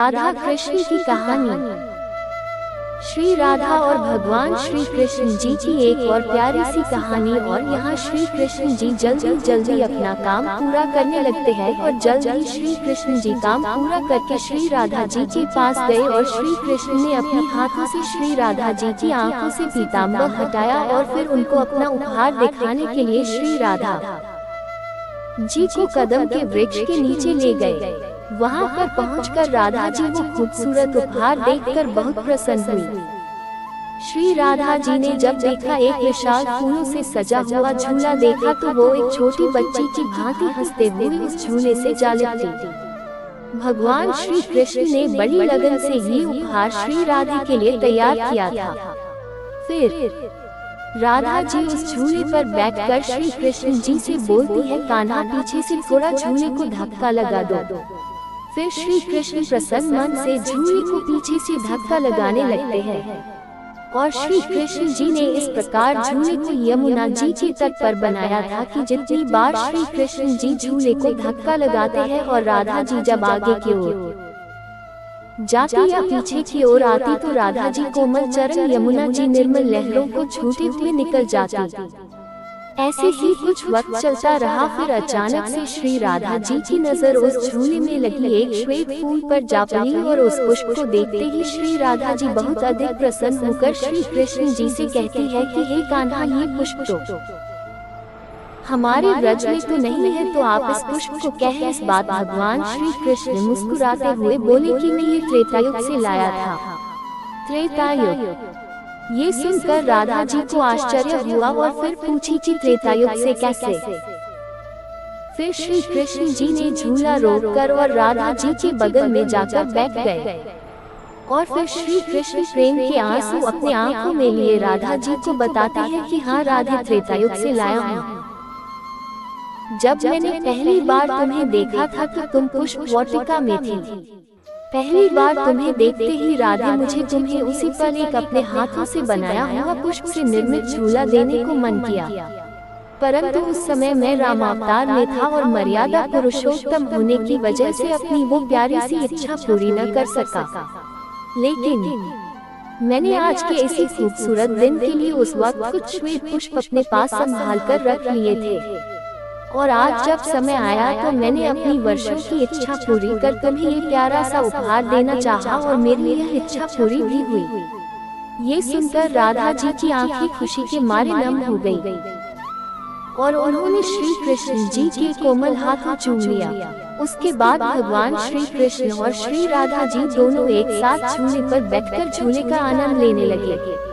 राधा कृष्ण की कहानी। श्री राधा और भगवान श्री कृष्ण जी की एक और प्यारी सी कहानी। और यहाँ श्री कृष्ण जी जल्दी जल्दी अपना काम पूरा करने लगते हैं और जल्द ही श्री कृष्ण जी काम पूरा करके श्री राधा जी के पास गए और श्री कृष्ण ने अपनी हाथों से श्री राधा जी की आंखों से पीताम्बर हटाया और फिर उनको अपना उपहार दिखाने के लिए श्री राधा जी को कदम के वृक्ष के नीचे ले गए। वहाँ पर पहुंचकर राधा जी वो खूबसूरत उपहार देखकर बहुत प्रसन्न हुई। श्री राधा जी ने जब देखा एक विशाल फूलों से सजा हुआ झूला देखा तो वो एक छोटी बच्ची की भांति हंसते हुए उस झूले से जा लिपटी। भगवान श्री कृष्ण ने बड़ी लगन से ये उपहार श्री राधा के लिए तैयार किया था। फिर राधा जी उस झूले पर बैठकर श्री कृष्ण जी से बोलती है, कान्हा पीछे से थोड़ा झूले को धक्का लगा दो। फिर श्री कृष्ण प्रसन्न मन से झूले को पीछे से धक्का लगाने लगते हैं और श्री कृष्ण जी ने इस प्रकार झूले को यमुना जी के तट पर बनाया था कि जितनी बार श्री कृष्ण जी झूले को धक्का लगाते हैं और राधा जी जब आगे की ओर जाती या पीछे की ओर आती तो राधा जी कोमल चरण यमुना जी निर्मल लहरों को छूते हुए निकल जाती। ऐसे ही कुछ वक्त चलता रहा। फिर अचानक से श्री राधा जी की नजर उस झूले में लगी एक श्वेत फूल पर जा पड़ी और उस पुष्प को देखते ही श्री राधा जी बहुत अधिक प्रसन्न होकर श्री कृष्ण जी से कहती है कि हे कान्हा, ये पुष्प तो हमारे ब्रज में तो नहीं है, तो आप इस पुष्प को क्या है? इस बात भगवान श्री कृष्ण मुस्कुराते हुए बोले कि मैं ये त्रेतायुग से लाया था। त्रेतायुग। ये सुनकर राधा जी को आश्चर्य हुआ और फिर पूछी कि त्रेतायुग से कैसे? फिर श्री कृष्ण जी ने झूला रोककर और राधा जी के बगल में जाकर बैठ गए और फिर श्री कृष्ण प्रेम के आंसू अपने आंखों में लिए राधा जी को बताते हैं कि हाँ राधे, त्रेतायुग से लाया हूँ। जब मैंने पहली बार तुम्हें देखा था तो तुम पुष्प वाटिका में थी। पहली बार तुम्हें देखते ही राधे मुझे तुम्हें उसी पल एक अपने हाथों से बनाया हुआ पुष्प से निर्मित झूला देने को मन किया, परंतु उस समय मैं रामावतार में था और मर्यादा पुरुषोत्तम होने की वजह से अपनी वो प्यारी सी इच्छा पूरी न कर सका। लेकिन मैंने आज के इसी खूबसूरत दिन के लिए उस वक्त कुछ श्वेत पुष्प अपने पास संभाल कर रख लिए थे और आज जब समय आया तो मैंने अपनी वर्षों की इच्छा पूरी कर तुम्हें ये प्यारा सा उपहार देना चाहा और मेरी यह इच्छा पूरी भी हुई। ये सुनकर राधा जी की आंखें खुशी के मारे नम हो गई और उन्होंने श्री कृष्ण जी के कोमल हाथ चूम लिया। उसके बाद भगवान श्री कृष्ण और श्री राधा जी दोनों एक साथ झूले पर बैठकर झूले का आनंद लेने लगे।